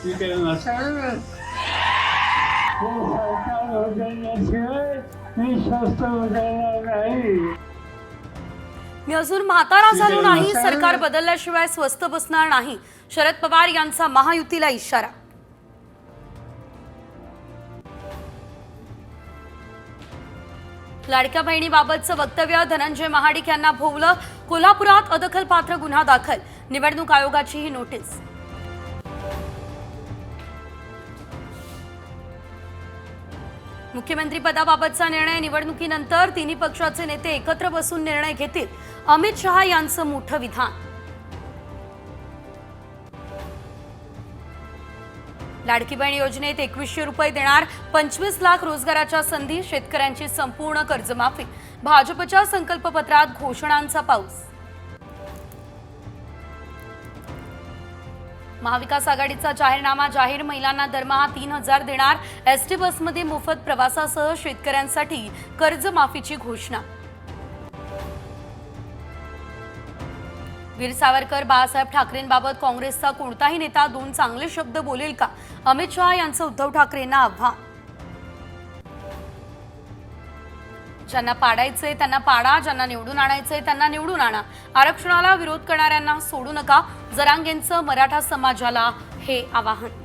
विकेल नसेल हे सरकार उजळल्याशिवाय मी स्वस्त उजळणार नाही। मी अजून म्हातारा झालो नाही, सरकार बदलल्याशिवाय स्वस्त बसणार नाही, शरद पवार यांचा महायुतीला इशारा। लाडक्या बहिणीबाबतचं वक्तव्य धनंजय महाडिक यांना भोवलं। कोल्हापुरात अदखलपात्र गुन्हा दाखल, निवडणूक आयोगाची ही नोटीस। मुख्यमंत्री पदाबाबतचा निर्णय निवडणुकीनंतर तिन्ही पक्षाचे नेते एकत्र बसून निर्णय घेतील, अमित शहा यांचं मोठं विधान। लाडकी बहीण योजनेत 2100 रुपये देणार, 25 लाख रोजगाराच्या संधी, शेतकऱ्यांची संपूर्ण कर्जमाफी, भाजपच्या संकल्पपत्रात घोषणांचा पाऊस। महाविकास आघाडीचा जाहीरनामा जाहीर, महिलांना दरमहा 3000 देणार, एसटी बसमध्ये मोफत प्रवासासह शेतकऱ्यांसाठी कर्जमाफीची घोषणा। वीर सावरकर बाळासाहेब ठाकरेंबाबत काँग्रेसचा कोणताही नेता 2 चांगले शब्द बोलेल का, अमित शहा यांचं उद्धव ठाकरेंना आव्हान। ज्यांना पाडायचे त्यांना पाडा, ज्यांना निवडून आणायचे त्यांना निवडून आणा, आरक्षणाला विरोध करणाऱ्यांना सोडू नका, जरांगेंचं मराठा समाजाला हे आवाहन।